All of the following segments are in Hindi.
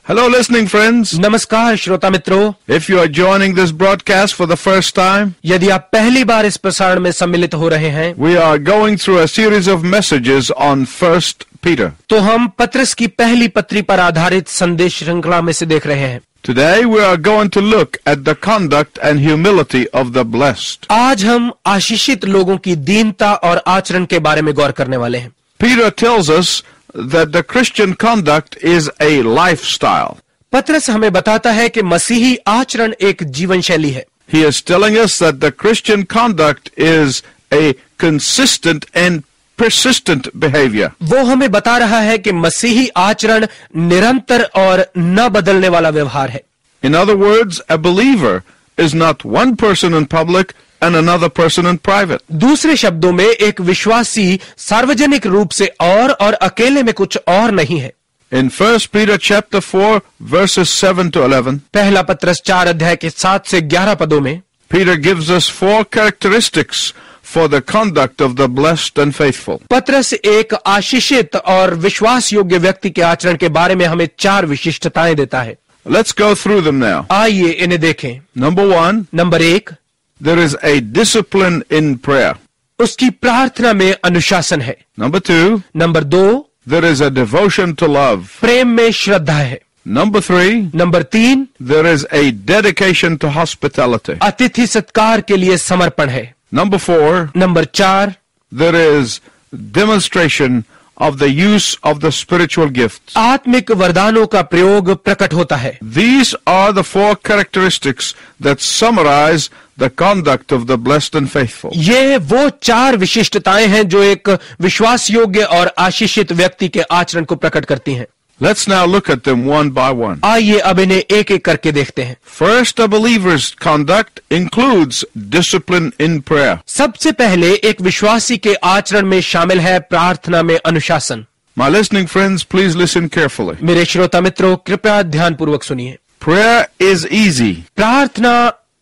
Hello, listening friends. नमस्कार श्रोता मित्रों, If you are joining this broadcast for the first time, यदि आप पहली बार इस प्रसारण में सम्मिलित हो रहे हैं, we are going through a series of messages on 1 Peter. तो हम पत्रस की पहली पत्री पर आधारित संदेश श्रृंखला में से देख रहे हैं। Today we are going to look at the conduct and humility of the blessed. आज हम आशीषित लोगों की दीनता और आचरण के बारे में गौर करने वाले हैं। Peter tells us that the Christian conduct is a lifestyle. पत्रस हमें बताता है कि मसीही आचरण एक जीवन शैली है। He is telling us that the Christian conduct is a consistent and persistent behavior. वो हमें बता रहा है कि मसीही आचरण निरंतर और न बदलने वाला व्यवहार है। In other words, a believer is not one person in public and another person in private. दूसरे शब्दों में एक विश्वासी सार्वजनिक रूप से और अकेले में कुछ और नहीं है। In 1 Peter chapter 4 verses 7 to 11, पहला पत्रस 4 अध्याय के 7 से 11 पदों में Peter gives us 4 characteristics for the conduct of the blessed and faithful. पत्रस एक आशीषित और विश्वास योग्य व्यक्ति के आचरण के बारे में हमें 4 विशिष्टताएं देता है। Let's go through them now. आइए इन्हें देखें। Number 1, number 1, there is a discipline in prayer. उसकी प्रार्थना में अनुशासन है। Number 2, number 2, there is a devotion to love. प्रेम में श्रद्धा है। Number 3, number 3, there is a dedication to hospitality. अतिथि सत्कार के लिए समर्पण है। Number 4, number 4, there is demonstration of the use of the spiritual gifts. आत्मिक वरदानों का प्रयोग प्रकट होता है। These are the 4 characteristics that summarize the conduct of the blessed and faithful. ये वो 4 विशिष्टताएं हैं जो एक विश्वास योग्य और आशीषित व्यक्ति के आचरण को प्रकट करती हैं। Let's now look at them one by one. आइए अब इन्हें एक एक करके देखते हैं। First, a believer's conduct includes discipline in prayer. सबसे पहले एक विश्वासी के आचरण में शामिल है प्रार्थना में अनुशासन। My listening friends, please listen carefully. मेरे श्रोता मित्रों, कृपया ध्यानपूर्वक सुनिए। Prayer is easy. प्रार्थना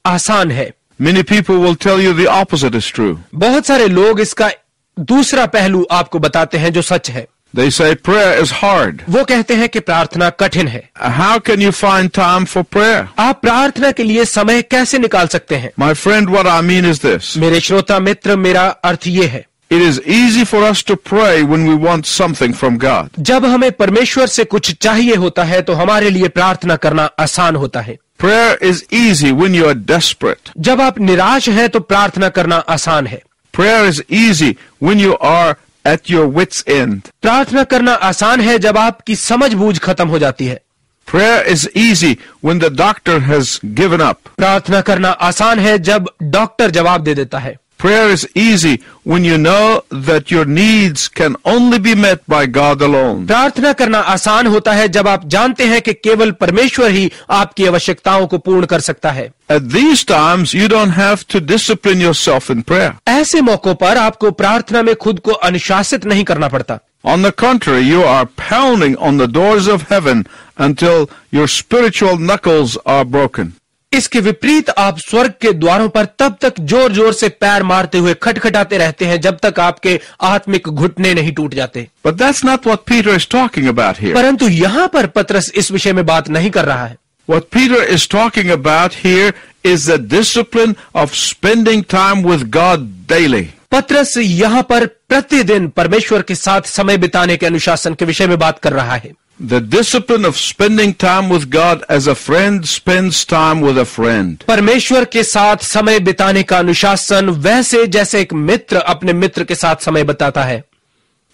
आसान है। Many people will tell you the opposite is true. बहुत सारे लोग इसका दूसरा पहलू आपको बताते हैं जो सच है। They say prayer is hard. वो कहते हैं कि प्रार्थना कठिन है। How can you find time for prayer? आप प्रार्थना के लिए समय कैसे निकाल सकते हैं? My friend, what I mean is this. मेरे श्रोता मित्र, मेरा अर्थ ये है, It is easy for us to pray when we want something from God. जब हमें परमेश्वर से कुछ चाहिए होता है तो हमारे लिए प्रार्थना करना आसान होता है। Prayer is easy when you are desperate. जब आप निराश हैं तो प्रार्थना करना आसान है। Prayer is easy when you are at your wit's end. प्रार्थना करना आसान है जब आपकी समझ बूझ खत्म हो जाती है। Prayer is easy when the doctor has given up. प्रार्थना करना आसान है जब डॉक्टर जवाब दे देता है। Prayer is easy when you know that your needs can only be met by God alone. प्रार्थना करना आसान होता है जब आप जानते हैं कि केवल परमेश्वर ही आपकी आवश्यकताओं को पूर्ण कर सकता है। At these times, you don't have to discipline yourself in prayer. ऐसे मौकों पर आपको प्रार्थना में खुद को अनुशासित नहीं करना पड़ता। On the contrary, you are pounding on the doors of heaven until your spiritual knuckles are broken. इसके विपरीत आप स्वर्ग के द्वारों पर तब तक जोर जोर से पैर मारते हुए खटखटाते रहते हैं जब तक आपके आत्मिक घुटने नहीं टूट जाते। But that's not what Peter is talking about here. परंतु यहाँ पर पत्रस इस विषय में बात नहीं कर रहा है। What Peter is talking about here is the discipline of spending time with God daily. पत्रस यहाँ पर प्रतिदिन परमेश्वर के साथ समय बिताने के अनुशासन के विषय में बात कर रहा है। The discipline of spending time with God as a friend spends time with a friend. परमेश्वर के साथ समय बिताने का अनुशासन वैसे जैसे एक मित्र अपने मित्र के साथ समय बिताता है।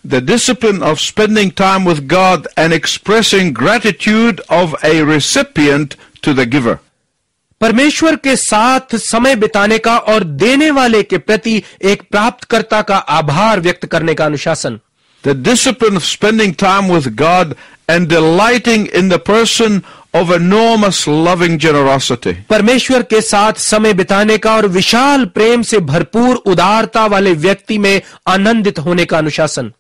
The discipline of spending time with God and expressing gratitude of a recipient to the giver. परमेश्वर के साथ समय बिताने का और देने वाले के प्रति एक प्राप्तकर्ता का आभार व्यक्त करने का अनुशासन। The discipline of spending time with God and delighting in the person of enormous loving generosity. परमेश्वर के साथ समय बिताने का और विशाल प्रेम से भरपूर उदारता वाले व्यक्ति में आनंदित होने का अनुशासन।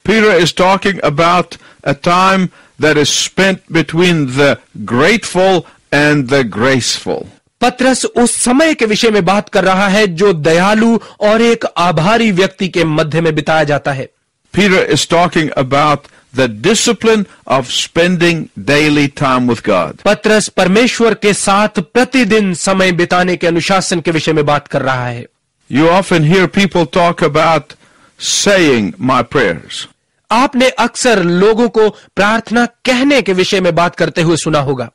Peter is talking about a time that is spent between the grateful and the graceful. पत्रस उस समय के विषय में बात कर रहा है जो दयालु और एक आभारी व्यक्ति के मध्य में बिताया जाता है। Peter is talking about the discipline of spending daily time with God. पतरस परमेश्वर के साथ प्रतिदिन समय बिताने के अनुशासन के विषय में बात कर रहा है। You often hear people talk about saying my prayers. आपने अक्सर लोगों को प्रार्थना कहने के विषय में बात करते हुए सुना होगा।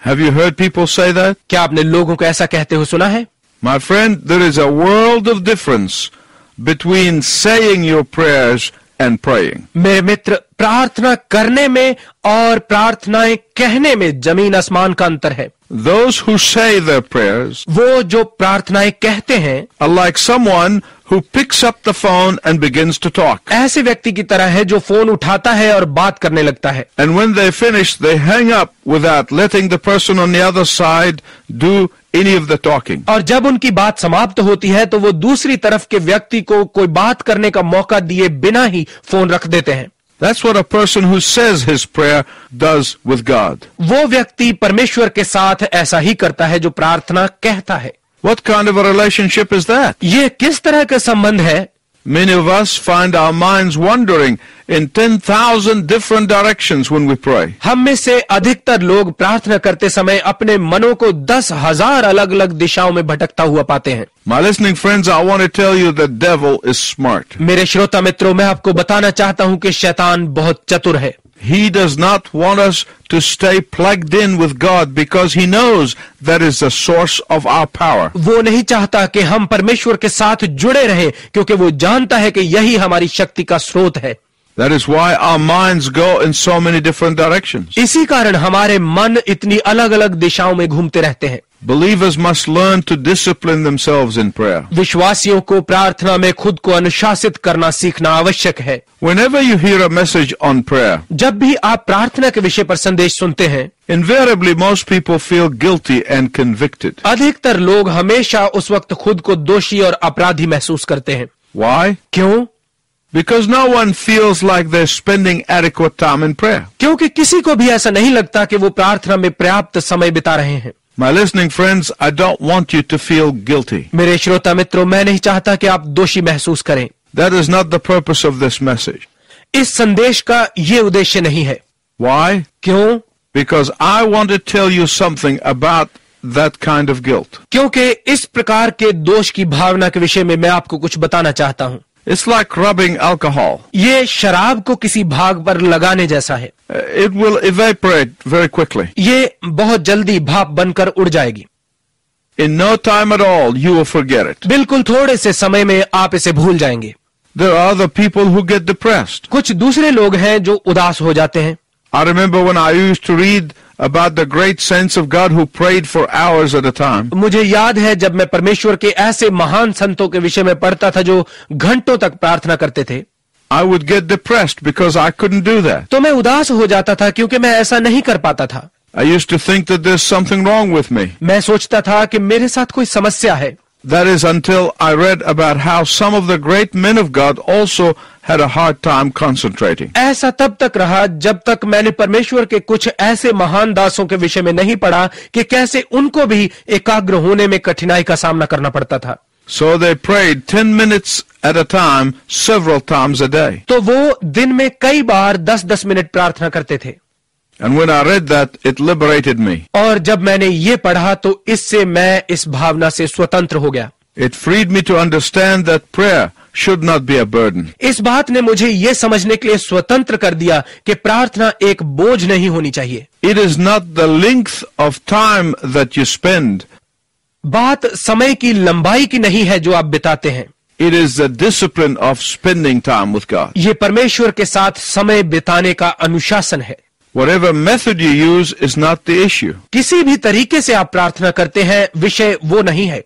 Have you heard people say that? क्या आपने लोगों को ऐसा कहते हुए सुना है? My friend, there is a world of difference between saying your prayers and praying. मेरे मित्र, प्रार्थना करने में और प्रार्थनाएं कहने में जमीन आसमान का अंतर है। Those who say their prayers वो जो प्रार्थनाएं कहते हैं are like someone who picks up the phone and begins to talk. ऐसे व्यक्ति की तरह है जो फोन उठाता है और बात करने लगता है, And when they finish, they hang up without letting the person on the other side do any of the talking. और जब उनकी बात समाप्त होती है तो वो दूसरी तरफ के व्यक्ति को कोई बात करने का मौका दिए बिना ही फोन रख देते हैं। That's what a person who says his prayer does with God. वो व्यक्ति परमेश्वर के साथ ऐसा ही करता है जो प्रार्थना कहता है। What kind of a relationship is that? ये किस तरह का संबंध है? Many of us find our minds wandering in 10,000 different directions when we pray. हम में से अधिकतर लोग प्रार्थना करते समय अपने मनों को 10,000 अलग अलग दिशाओं में भटकता हुआ पाते हैं। My listening friends, I want to tell you the devil is smart. मेरे श्रोता मित्रों, मैं आपको बताना चाहता हूं कि शैतान बहुत चतुर है। He does not want us to stay plugged in with God because he knows that is the source of our power. वो नहीं चाहता कि हम परमेश्वर के साथ जुड़े रहें क्योंकि वो जानता है कि यही हमारी शक्ति का स्रोत है। That is why our minds go in so many different directions. इसी कारण हमारे मन इतनी अलग अलग दिशाओं में घूमते रहते हैं। Believers must learn to discipline themselves in prayer. विश्वासियों को प्रार्थना में खुद को अनुशासित करना सीखना आवश्यक है। Whenever you hear a message on prayer, जब भी आप प्रार्थना के विषय पर संदेश सुनते हैं, invariably most people feel guilty and convicted. अधिकतर लोग हमेशा उस वक्त खुद को दोषी और अपराधी महसूस करते हैं। Why? क्यों? Because no one feels like they're spending adequate time in prayer. क्योंकि किसी को भी ऐसा नहीं लगता कि वो प्रार्थना में पर्याप्त समय बिता रहे हैं। My listening friends, I don't want you to feel guilty. मेरे श्रोता मित्रों, मैं नहीं चाहता कि आप दोषी महसूस करें। That is not the purpose of this message. इस संदेश का ये उद्देश्य नहीं है। Why? क्यों? Because I want to tell you something about that kind of guilt. क्योंकि इस प्रकार के दोष की भावना के विषय में मैं आपको कुछ बताना चाहता हूं। It's like rubbing alcohol. ये शराब को किसी भाग पर लगाने जैसा है। It will evaporate very quickly. ये बहुत जल्दी भाप बनकर उड़ जाएगी। In no time at all, you will forget it. बिल्कुल थोड़े से समय में आप इसे भूल जाएंगे। There are other people who get depressed. कुछ दूसरे लोग हैं जो उदास हो जाते हैं। I remember when I used to read about the great saints of God who prayed for hours at a time. मुझे याद है जब मैं परमेश्वर के ऐसे महान संतों के विषय में पढ़ता था जो घंटों तक प्रार्थना करते थे। I would get depressed because I couldn't do that. तो मैं उदास हो जाता था क्योंकि मैं ऐसा नहीं कर पाता था। I used to think that there's something wrong with me. मैं सोचता था कि मेरे साथ कोई समस्या है। That is until I read about how some of the great men of God also had a hard time concentrating. ऐसा तब तक रहा जब तक मैंने परमेश्वर के कुछ ऐसे महान दासों के विषय में नहीं पढ़ा कि कैसे उनको भी एकाग्र होने में कठिनाई का सामना करना पड़ता था। So they prayed 10 minutes at a time, several times a day. तो वो दिन में कई बार 10-10 मिनट प्रार्थना करते थे। And when I read that, it liberated me. और जब मैंने ये पढ़ा तो इससे मैं इस भावना से स्वतंत्र हो गया। It freed me to understand that prayer should not be a burden. इस बात ने मुझे ये समझने के लिए स्वतंत्र कर दिया कि प्रार्थना एक बोझ नहीं होनी चाहिए। It is not the length of time that you spend. बात समय की लंबाई की नहीं है जो आप बिताते हैं। It is the discipline of spending time with God. ये परमेश्वर के साथ समय बिताने का अनुशासन है। Whatever method you use is not the issue. किसी भी तरीके से आप प्रार्थना करते हैं, विषय वो नहीं है।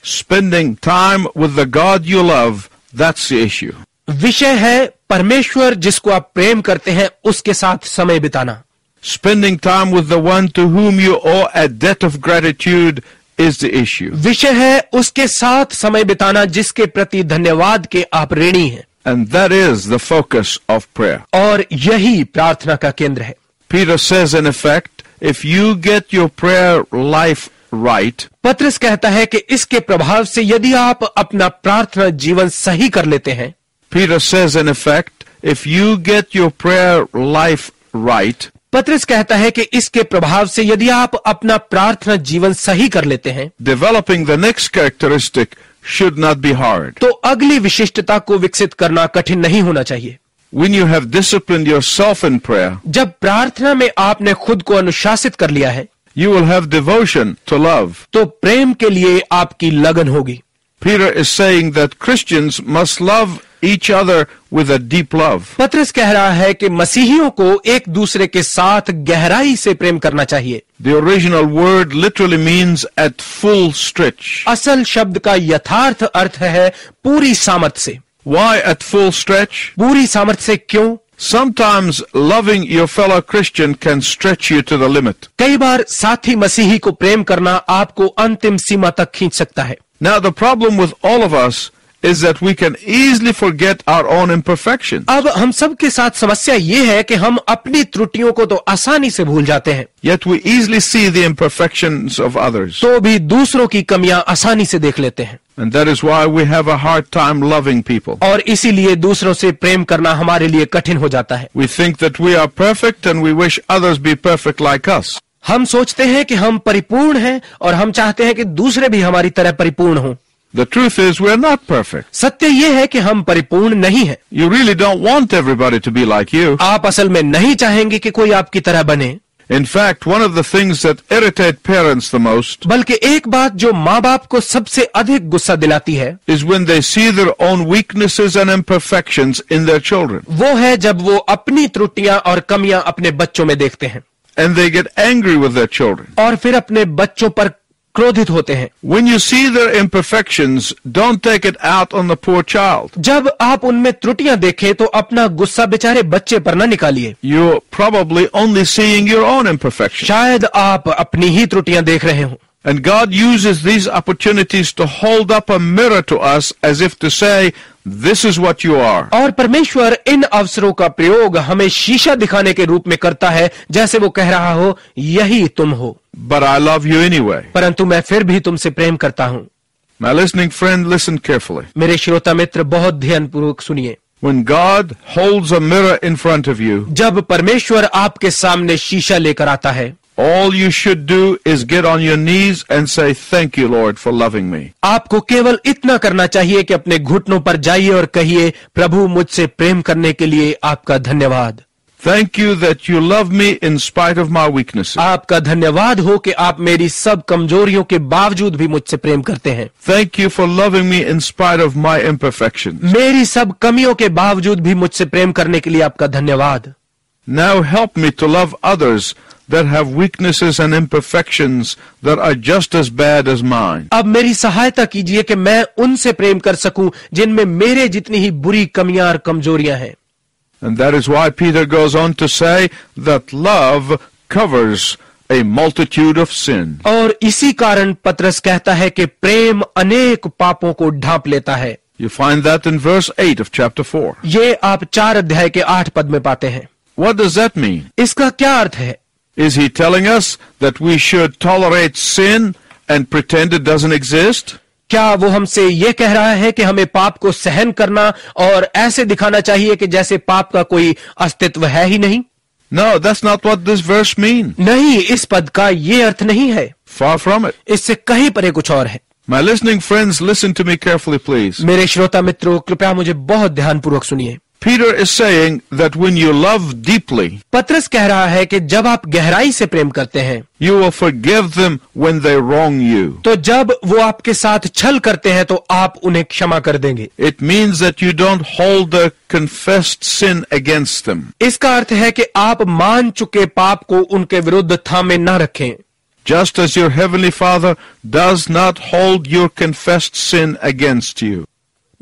Spending time with the God you love, that's the issue. विषय है परमेश्वर जिसको आप प्रेम करते हैं उसके साथ समय बिताना। Spending time with the one to whom you owe a debt of gratitude is the issue. विषय है उसके साथ समय बिताना जिसके प्रति धन्यवाद के आप ऋणी हैं। And that is the focus of prayer. और यही प्रार्थना का केंद्र है। Peter says in effect, if you get your prayer life right, पत्रस कहता है कि इसके प्रभाव से यदि आप अपना प्रार्थना जीवन सही कर लेते हैं, Peter says in effect, if you get your prayer life right, पतरस कहता है कि इसके प्रभाव से यदि आप अपना प्रार्थना जीवन सही कर लेते हैं developing the next characteristic should not be hard. तो अगली विशिष्टता को विकसित करना कठिन नहीं होना चाहिए। When you have disciplined yourself in prayer, जब प्रार्थना में आपने खुद को अनुशासित कर लिया है you will have devotion to love. तो प्रेम के लिए आपकी लगन होगी। Peter is saying that Christians must love each other with a deep love. पतरस कह रहा है कि मसीहियों को एक दूसरे के साथ गहराई से प्रेम करना चाहिए। The original word literally means at full stretch. असल शब्द का यथार्थ अर्थ है पूरी सामर्थ्य से। Why at full stretch? पूरी सामर्थ्य से क्यों? Sometimes loving your fellow Christian can stretch you to the limit. कई बार साथी मसीही को प्रेम करना आपको अंतिम सीमा तक खींच सकता है। Now the problem with all of us is that we can easily forget our own imperfections. अब हम सब के साथ समस्या ये है कि हम अपनी त्रुटियों को तो आसानी से भूल जाते हैं, Yet we easily see the imperfections of others. तो भी दूसरों की कमियां आसानी से देख लेते हैं। And that is why we have a hard time loving people. और इसीलिए दूसरों से प्रेम करना हमारे लिए कठिन हो जाता है। We think that we are perfect and we wish others be perfect like us. हम सोचते हैं कि हम परिपूर्ण हैं और हम चाहते हैं कि दूसरे भी हमारी तरह परिपूर्ण हों। The truth is we are not perfect. सत्य ये है कि हम परिपूर्ण नहीं हैं। You really don't want everybody to be like you. आप असल में नहीं चाहेंगे कि कोई आपकी तरह बने। In fact, one of the things that irritate parents the most बल्कि एक बात जो माँ बाप को सबसे अधिक गुस्सा दिलाती है is when they see their own weaknesses and imperfections in their children. वो है जब वो अपनी त्रुटियां और कमियां अपने बच्चों में देखते हैं And they get angry with their children. और फिर अपने बच्चों पर क्रोधित होते हैं। When you see their imperfections, don't take it out on the poor child. जब आप उनमें त्रुटियां देखें तो अपना गुस्सा बेचारे बच्चे पर न निकालिए। You're probably only seeing your own imperfections. शायद आप अपनी ही त्रुटियां देख रहे हो। And God uses these opportunities to hold up a mirror to us as if to say, this is what you are. और परमेश्वर इन अवसरों का प्रयोग हमें शीशा दिखाने के रूप में करता है, जैसे वो कह रहा हो यही तुम हो, But I love you anyway. परंतु मैं फिर भी तुमसे प्रेम करता हूँ। My listening friend, listen carefully. मेरे श्रोता मित्र बहुत ध्यानपूर्वक सुनिए। When God holds a mirror in front of you, जब परमेश्वर आपके सामने शीशा लेकर आता है, all you should do is get on your knees and say, thank you, Lord, for loving me. आपको केवल इतना करना चाहिए कि अपने घुटनों पर जाइए और कहिए, प्रभु मुझसे प्रेम करने के लिए आपका धन्यवाद। Thank you that you love me in spite of my weaknesses. आपका धन्यवाद हो कि आप मेरी सब कमजोरियों के बावजूद भी मुझसे प्रेम करते हैं। Thank you for loving me in spite of my imperfections. मेरी सब कमियों के बावजूद भी मुझसे प्रेम करने के लिए आपका धन्यवाद। Now help me to love others that have weaknesses and imperfections that are just as bad as mine. अब मेरी सहायता कीजिए कि मैं उनसे प्रेम कर सकूं जिनमें मेरे जितनी ही बुरी कमियां और कमजोरियां हैं। And that is why Peter goes on to say that love covers a multitude of sin. और इसी कारण पतरस कहता है कि प्रेम अनेक पापों को ढांप लेता है। You find that in verse 8 of chapter 4. ये आप 4 अध्याय के 8 पद में पाते हैं। What does that mean? इसका क्या अर्थ है? Is he telling us that we should tolerate sin and pretend it doesn't exist? क्या वो हमसे ये कह रहा है कि हमें पाप को सहन करना और ऐसे दिखाना चाहिए कि जैसे पाप का कोई अस्तित्व है ही नहीं? No, that's not what this verse means. नहीं, इस पद का ये अर्थ नहीं है। Far from it. इससे कहीं परे कुछ और है। My listening friends, listen to me carefully, please. मेरे श्रोता मित्रों, कृपया मुझे बहुत ध्यानपूर्वक सुनिए। Peter is saying that when you love deeply, पतरस कह रहा है कि जब आप गहराई से प्रेम करते हैं, you will forgive them when they wrong you. तो जब वो आपके साथ छल करते हैं तो आप उन्हें क्षमा कर देंगे। It means that you don't hold the confessed sin against them. इसका अर्थ है कि आप मान चुके पाप को उनके विरुद्ध थामे न रखें। Just as your heavenly Father does not hold your confessed sin against you.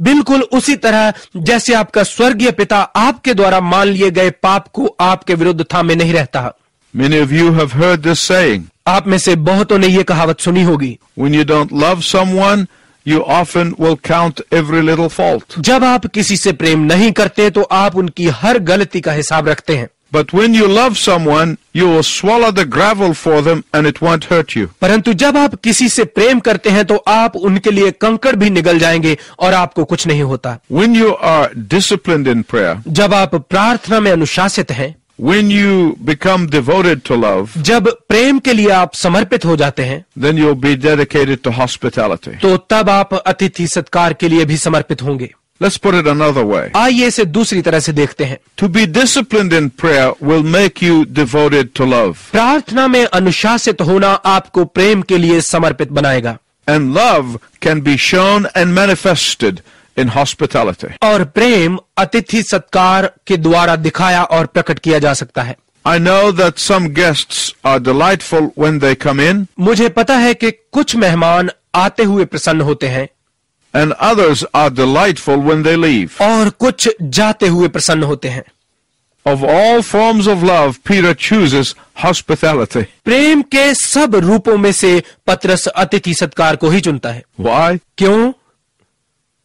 बिल्कुल उसी तरह जैसे आपका स्वर्गीय पिता आपके द्वारा मान लिए गए पाप को आपके विरुद्ध थामे नहीं रहता। Many of you have heard this saying. आप में से बहुतों ने ये कहावत सुनी होगी, When you don't love someone, you often will count every little fault. जब आप किसी से प्रेम नहीं करते तो आप उनकी हर गलती का हिसाब रखते हैं। But when you love someone, you will swallow the gravel for them and it won't hurt you. परंतु जब आप किसी से प्रेम करते हैं तो आप उनके लिए कंकड़ भी निगल जाएंगे और आपको कुछ नहीं होता। When you are disciplined in prayer, जब आप प्रार्थना में अनुशासित हैं, when you become devoted to love, जब प्रेम के लिए आप समर्पित हो जाते हैं, then you'll be dedicated to hospitality. तो तब आप अतिथि सत्कार के लिए भी समर्पित होंगे। Let's put it another way. आइए इसे दूसरी तरह से देखते हैं। To be disciplined in prayer will make you devoted to love. प्रार्थना में अनुशासित होना आपको प्रेम के लिए समर्पित बनाएगा। And love can be shown and manifested in hospitality. और प्रेम अतिथि सत्कार के द्वारा दिखाया और प्रकट किया जा सकता है। I know that some guests are delightful when they come in, मुझे पता है कि कुछ मेहमान आते हुए प्रसन्न होते हैं and others are delightful when they leave. और कुछ जाते हुए प्रसन्न होते हैं। Of all forms of love, Peter chooses hospitality. प्रेम के सब रूपों में से पतरस अतिथि सत्कार को ही चुनता है। Why? क्यों?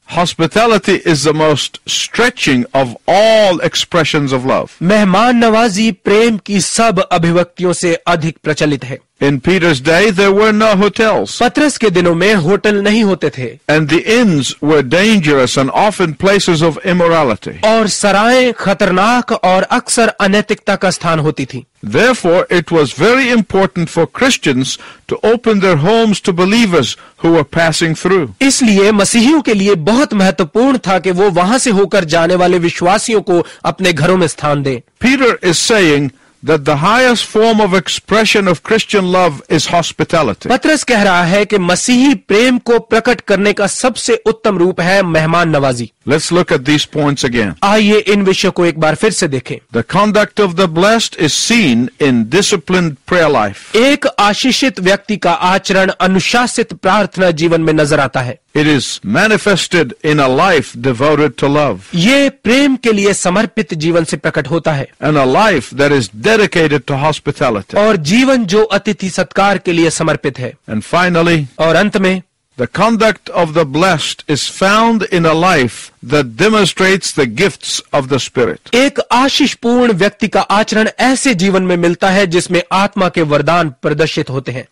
Hospitality is the most stretching of all expressions of love. मेहमान नवाजी प्रेम की सब अभिव्यक्तियों से अधिक प्रचलित है। In Peter's day, there were no hotels, पतरस के दिनों में होटल नहीं होते थे and the inns were dangerous and often places of immorality. और सराएं खतरनाक और अक्सर अनैतिकता का स्थान होती थी। Therefore, it was very important for Christians to open their homes to believers who were passing through. इसलिए मसीहियों के लिए बहुत महत्वपूर्ण था कि वो वहां से होकर जाने वाले विश्वासियों को अपने घरों में स्थान दें। Peter is saying that the highest form of expression of Christian love is hospitality. पतरस कह रहा है कि मसीही प्रेम को प्रकट करने का सबसे उत्तम रूप है मेहमान नवाजी। Let's look at these points again. आइए इन विषयों को एक बार फिर से देखें। The conduct of the blessed is seen in disciplined prayer life. एक आशीषित व्यक्ति का आचरण अनुशासित प्रार्थना जीवन में नजर आता है। It is manifested in a life devoted to love, ये प्रेम के लिए समर्पित जीवन से प्रकट होता है and a life that is dedicated to hospitality. और जीवन जो अतिथि सत्कार के लिए समर्पित है। And finally, और अंत में the conduct of the blessed is found in a life that demonstrates the gifts of the Spirit. एक आशीषपूर्ण व्यक्ति का आचरण ऐसे जीवन में मिलता है जिसमें आत्मा के वरदान प्रदर्शित होते हैं।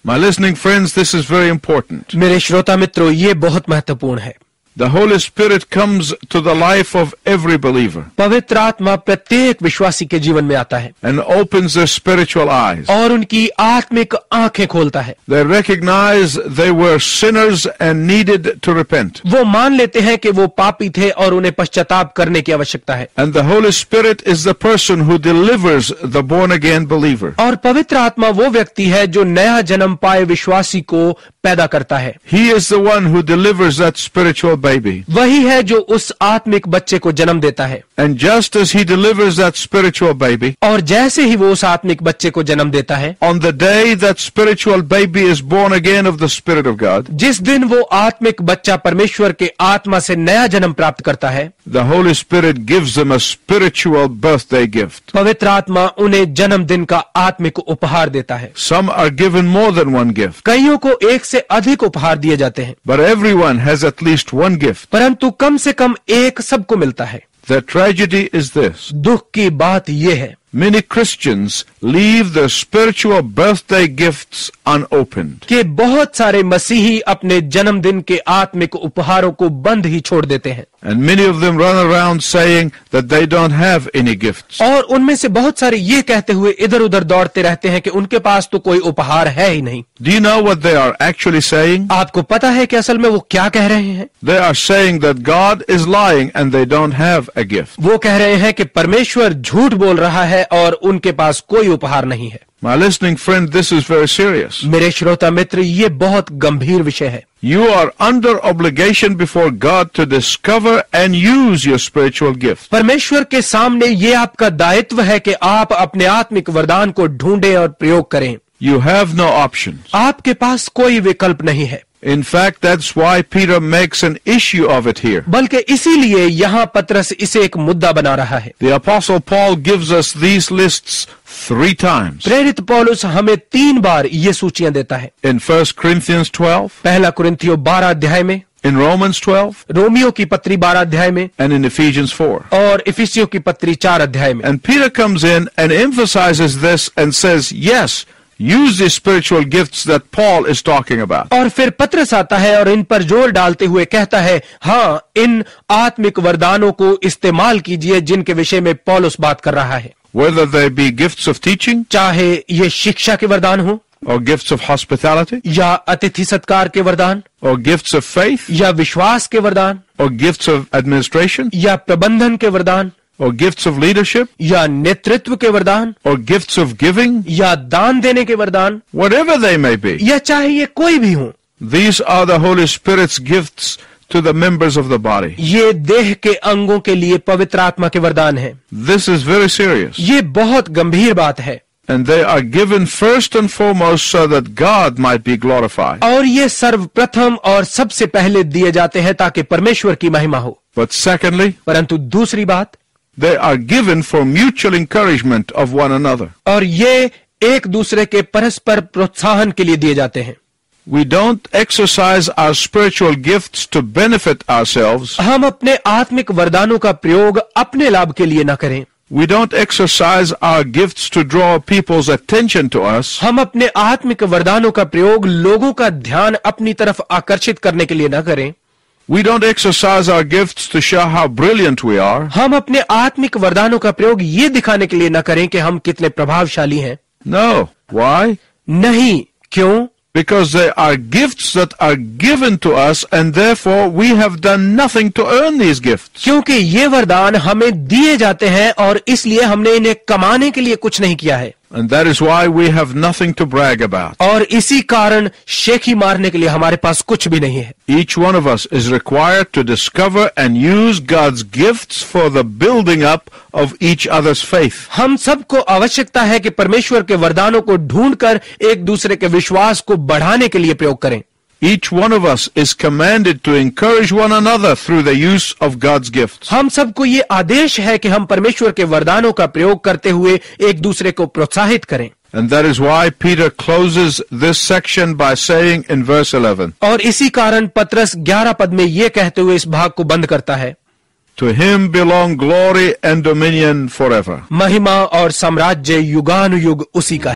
My listening friends, this is very important. मेरे श्रोता मित्रों, ये बहुत महत्वपूर्ण है। The Holy Spirit comes to the life of every believer पवित्र आत्मा प्रत्येक विश्वासी के जीवन में आता है and opens their spiritual eyes. और उनकी आत्मिक आंखें खोलता है। They recognize they were sinners and needed to repent. वो मान लेते हैं कि वो पापी थे और उन्हें पश्चाताप करने की आवश्यकता है। And the Holy Spirit is the person who delivers the born-again believer. और पवित्र आत्मा वो व्यक्ति है जो नया जन्म पाए विश्वासी को पैदा करता है। He is the one who delivers that spiritual baby. वही है जो उस आत्मिक बच्चे को जन्म देता है। And just as he delivers that spiritual baby, और जैसे ही वो उस आत्मिक बच्चे को जन्म देता है, on the day that spiritual baby is born again of the Spirit of God, जिस दिन वो आत्मिक बच्चा परमेश्वर के आत्मा से नया जन्म प्राप्त करता है, the Holy Spirit gives them a spiritual birthday gift. पवित्र आत्मा उन्हें जन्मदिन का आत्मिक उपहार देता है। Some are given more than one gift, कईयों को एक से अधिक उपहार दिए जाते हैं, but everyone has at least one gift. परंतु कम से कम एक सबको मिलता है। The tragedy is this. दुख की बात यह है, Many Christians leave their spiritual birthday gifts unopened. कि बहुत सारे मसीही अपने जन्मदिन के आत्मिक उपहारों को बंद ही छोड़ देते हैं। And many of them run around saying that they don't have any gifts. और उनमें से बहुत सारे ये कहते हुए इधर उधर दौड़ते रहते हैं कि उनके पास तो कोई उपहार है ही नहीं। Do you know what they are actually saying? आपको पता है कि असल में वो क्या कह रहे हैं? They are saying that God is lying and they don't have a gift. वो कह रहे हैं कि परमेश्वर झूठ बोल रहा है और उनके पास कोई उपहार नहीं है। My listening friend, this is very serious. मेरे श्रोता मित्र, ये बहुत गंभीर विषय है। You are under obligation before God to discover and use your spiritual gift. परमेश्वर के सामने ये आपका दायित्व है कि आप अपने आत्मिक वरदान को ढूंढें और प्रयोग करें। You have no options. आपके पास कोई विकल्प नहीं है। In fact, that's why Peter makes an issue of it here. बल्कि इसीलिए यहाँ पतरस इसे एक मुद्दा बना रहा है। The Apostle Paul gives us these lists 3 times. प्रेरित पौलुस हमें 3 बार ये सूचियां देता है। In 1 Corinthians 12, पहला कुरिन्थियों 12 अध्याय में, in Romans 12 रोमियो की पत्री 12 अध्याय में and in Ephesians 4. और इफिसियों की पत्री 4 अध्याय में। And Peter comes in and emphasizes this and says, yes, use the spiritual gifts that Paul is talking about. और फिर पत्रस आता है और इन पर जोर डालते हुए कहता है, हाँ, इन आत्मिक वरदानों को इस्तेमाल कीजिए जिनके विषय में पौलुस बात कर रहा है, Whether they be gifts of teaching चाहे ये शिक्षा के वरदान हो, or gifts of hospitality या अतिथि सत्कार के वरदान, or gifts of faith या विश्वास के वरदान, or gifts of administration या प्रबंधन के वरदान, or gifts of leadership या नेतृत्व के वरदान, or gifts of giving, या दान देने के वरदान, whatever they may be. या चाहे ये कोई भी हो, These are the Holy Spirit's gifts to the members of the body. ये देह के अंगों के लिए पवित्र आत्मा के वरदान है। This is very serious. ये बहुत गंभीर बात है And they are given first and foremost so that God might be glorified. और ये सर्वप्रथम और सबसे पहले दिए जाते हैं ताकि परमेश्वर की महिमा हो। But secondly, परंतु दूसरी बात, they are given for mutual encouragement of one another. और ये एक दूसरे के परस्पर प्रोत्साहन के लिए दिए जाते हैं। We don't exercise our spiritual gifts to benefit ourselves. हम अपने आत्मिक वरदानों का प्रयोग अपने लाभ के लिए न करें। We don't exercise our gifts to draw people's attention to us. हम अपने आत्मिक वरदानों का प्रयोग लोगों का ध्यान अपनी तरफ आकर्षित करने के लिए न करें। We don't exercise our gifts to show how brilliant we are. हम अपने आत्मिक वरदानों का प्रयोग ये दिखाने के लिए न करें कि हम कितने प्रभावशाली हैं। No. Why? नहीं, क्यों? Because they are gifts that are given to us, and therefore we have done nothing to earn these gifts. क्योंकि ये वरदान हमें दिए जाते हैं और इसलिए हमने इन्हें कमाने के लिए कुछ नहीं किया है। And that is why we have nothing to brag about. और इसी कारण शेखी मारने के लिए हमारे पास कुछ भी नहीं है। Each one of us is required to discover and use God's gifts for the building up of each other's faith. हम सबको आवश्यकता है कि परमेश्वर के वरदानों को ढूंढकर एक दूसरे के विश्वास को बढ़ाने के लिए प्रयोग करें। Each one of us is commanded to encourage one another through the use of God's gifts. हम सबको ये आदेश है कि हम परमेश्वर के वरदानों का प्रयोग करते हुए एक दूसरे को प्रोत्साहित करें। And that is why Peter closes this section by saying in verse 11, और इसी कारण पत्रस 11 पद में ये कहते हुए इस भाग को बंद करता है, To him belong glory and dominion forever. महिमा और साम्राज्य युगानुयुग उसी का है।